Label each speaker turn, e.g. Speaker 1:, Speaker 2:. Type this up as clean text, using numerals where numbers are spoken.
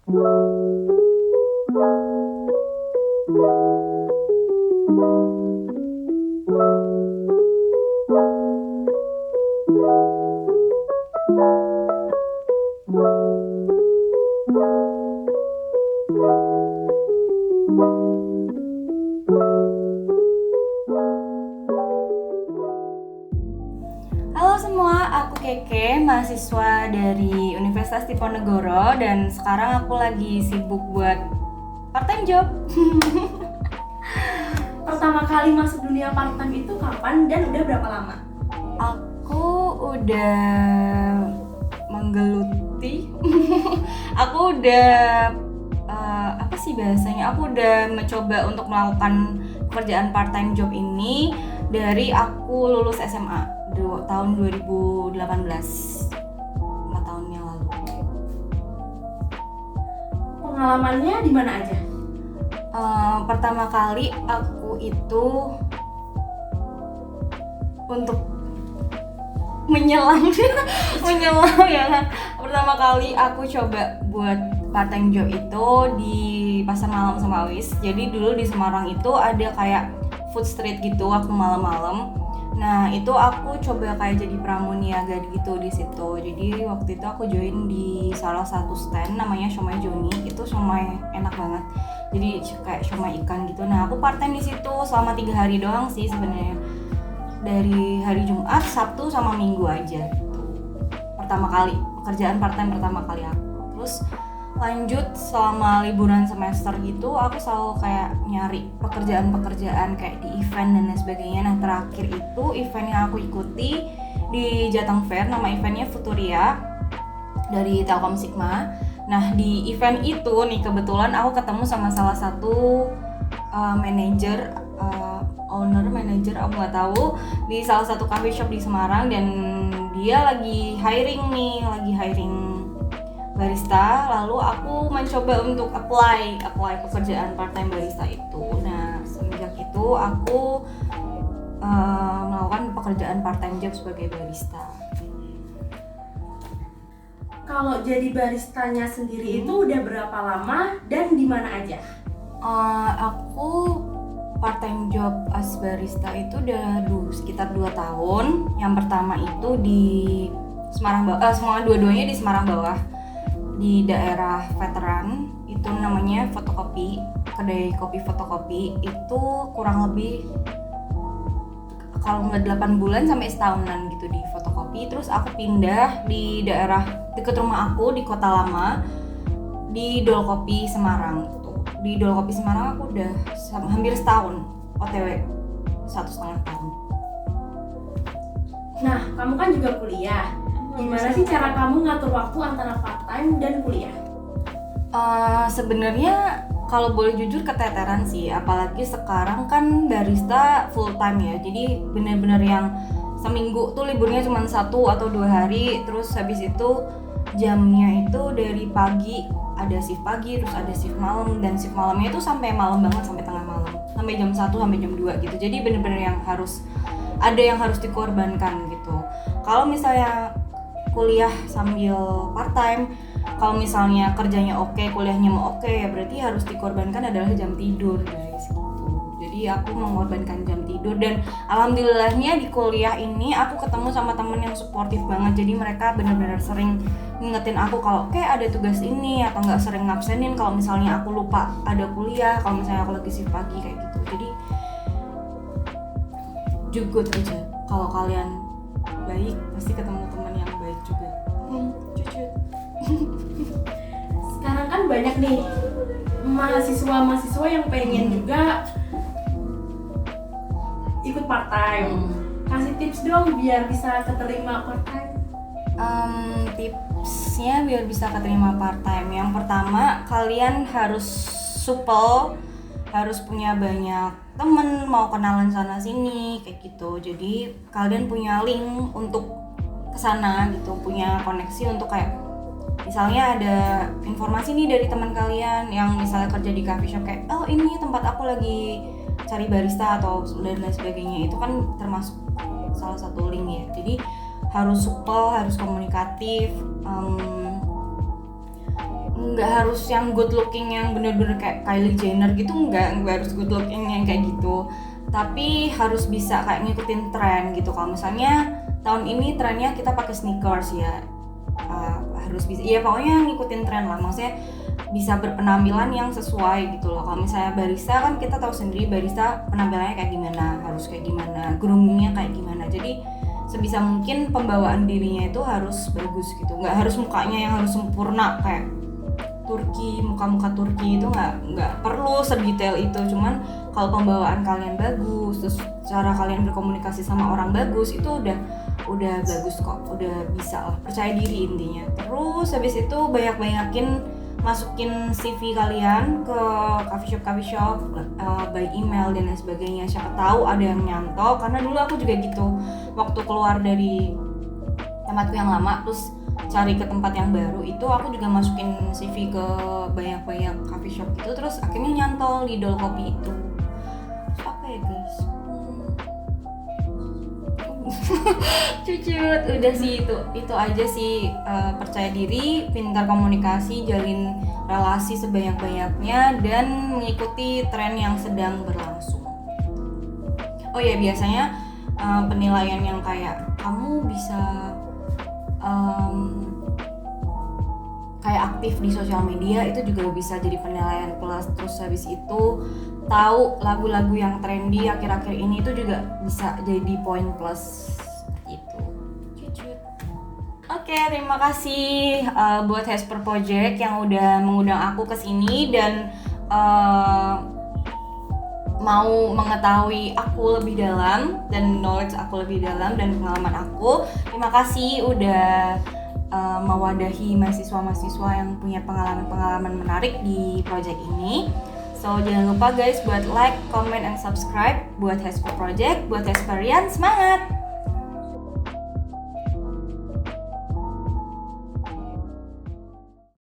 Speaker 1: Halo semua, aku Keke, mahasiswa dari Universitas Diponegoro dan sekarang aku lagi sibuk buat part-time job.
Speaker 2: Pertama kali masuk dunia part-time itu kapan dan udah berapa lama?
Speaker 1: Aku udah menggeluti. Aku udah apa sih bahasanya? Aku udah mencoba untuk melakukan pekerjaan part-time job ini dari aku lulus SMA tahun 2018, 4 tahun yang lalu.
Speaker 2: Pengalamannya di mana aja?
Speaker 1: Pertama kali aku itu untuk menyelam ya kan. Pertama kali aku coba buat part-time job itu di Pasar Malam Semawis. Jadi dulu di Semarang itu ada kayak food street gitu waktu malam-malam. Nah itu aku coba kayak jadi pramuniaga gitu di situ. Jadi waktu itu aku join di salah satu stand namanya Siomay Joni. Itu siomay enak banget. Jadi kayak siomay ikan gitu. Nah aku part-time di situ selama 3 hari doang sih sebenarnya. Dari hari Jumat, Sabtu sama Minggu aja gitu. Pertama kali pekerjaan part-time pertama kali aku. Terus lanjut selama liburan semester gitu aku selalu kayak nyari pekerjaan-pekerjaan kayak di event dan lain sebagainya. Nah terakhir itu event yang aku ikuti di Jateng Fair, nama eventnya Futuria dari Telkom Sigma. Nah di event itu nih kebetulan aku ketemu sama salah satu manajer, manajer aku nggak tahu, di salah satu coffee shop di Semarang, dan dia lagi hiring barista. Lalu aku mencoba untuk apply pekerjaan part-time barista itu. Nah semenjak itu aku melakukan pekerjaan part-time job sebagai barista.
Speaker 2: Kalau jadi baristanya sendiri itu udah berapa lama dan di mana aja?
Speaker 1: Aku part-time job as barista itu udah sekitar 2 tahun. Yang pertama itu di Semarang Bawah, semua dua-duanya di Semarang Bawah, di daerah veteran. Itu namanya fotokopi, kedai kopi fotokopi. Itu kurang lebih kalau nggak 8 bulan sampai setahunan gitu di fotokopi. Terus aku pindah di daerah deket rumah aku di Kota Lama, di Dol Kopi Semarang gitu. Di Dol Kopi Semarang aku udah hampir setahun, OTW 1,5 tahun.
Speaker 2: Nah, kamu kan juga kuliah. Gimana sih cara kamu ngatur waktu antara part-time dan kuliah?
Speaker 1: Sebenarnya kalau boleh jujur keteteran sih, apalagi sekarang kan barista full time ya. Jadi benar-benar yang seminggu tuh liburnya cuma 1 atau 2 hari. Terus habis itu jamnya itu dari pagi, ada shift pagi, terus ada shift malam, dan shift malamnya itu sampai malam banget, sampai tengah malam, sampai jam 1 sampai jam 2 gitu. Jadi benar-benar yang harus dikorbankan gitu. Kalau misalnya kuliah sambil part time, kalau misalnya kerjanya oke, kuliahnya mau oke, ya berarti harus dikorbankan adalah jam tidur guys gitu. Jadi aku mengorbankan jam tidur, dan alhamdulillahnya di kuliah ini aku ketemu sama temen yang suportif banget. Jadi mereka benar-benar sering ngingetin aku kalau kayak ada tugas ini, atau nggak sering ngabsenin kalau misalnya aku lupa ada kuliah, kalau misalnya aku lagi shift pagi kayak gitu. Jadi jugut aja, kalau kalian baik pasti ketemu teman yang baik juga. Cucut.
Speaker 2: Sekarang kan banyak nih mahasiswa yang pengen juga ikut part-time. Kasih tips dong biar bisa keterima part-time.
Speaker 1: Tipsnya biar bisa keterima part-time, yang pertama kalian harus supel, harus punya banyak temen, mau kenalan sana sini kayak gitu. Jadi kalian punya link untuk kesana gitu, punya koneksi untuk kayak misalnya ada informasi nih dari teman kalian yang misalnya kerja di coffee shop, kayak oh ini tempat aku lagi cari barista atau dan lain sebagainya. Itu kan termasuk salah satu link ya. Jadi harus supel, harus komunikatif. nggak harus yang good looking yang bener-bener kayak Kylie Jenner gitu, nggak harus good looking yang kayak gitu, tapi harus bisa kayak ngikutin tren gitu. Kalau misalnya tahun ini trennya kita pakai sneakers ya, harus bisa ya pokoknya ngikutin tren lah, maksudnya bisa berpenampilan yang sesuai gitu loh. Kalau misalnya barista kan kita tahu sendiri barista penampilannya kayak gimana, harus kayak gimana, groomingnya kayak gimana. Jadi sebisa mungkin pembawaan dirinya itu harus bagus gitu, nggak harus mukanya yang harus sempurna kayak Turki, muka-muka Turki itu nggak perlu sedetail itu. Cuman kalau pembawaan kalian bagus, terus cara kalian berkomunikasi sama orang bagus, itu udah bagus kok, udah bisa lah, percaya diri intinya. Terus habis itu banyakin masukin CV kalian ke coffee shop, by email dan lain sebagainya. Siapa tahu ada yang nyantol, karena dulu aku juga gitu waktu keluar dari tempatku yang lama terus cari ke tempat yang baru, itu aku juga masukin CV ke banyak coffee shop gitu, terus akhirnya nyantol di Dol Kopi itu. Terus apa ya guys? Cucut, udah sih itu aja sih. Percaya diri, pintar komunikasi, jalin relasi sebanyak-banyaknya, dan mengikuti tren yang sedang berlangsung. Oh ya, biasanya penilaian yang kayak kamu bisa kayak aktif di sosial media itu juga bisa jadi penilaian plus. Terus habis itu tahu lagu-lagu yang trendy akhir-akhir ini itu juga bisa jadi poin plus itu. Oke, terima kasih buat Hesper Project yang udah mengundang aku ke sini dan mau mengetahui aku lebih dalam dan knowledge aku lebih dalam dan pengalaman aku. Terima kasih udah mewadahi mahasiswa-mahasiswa yang punya pengalaman-pengalaman menarik di project ini. So jangan lupa guys buat like, comment, and subscribe buat Hesper Project, buat Hesperian, semangat!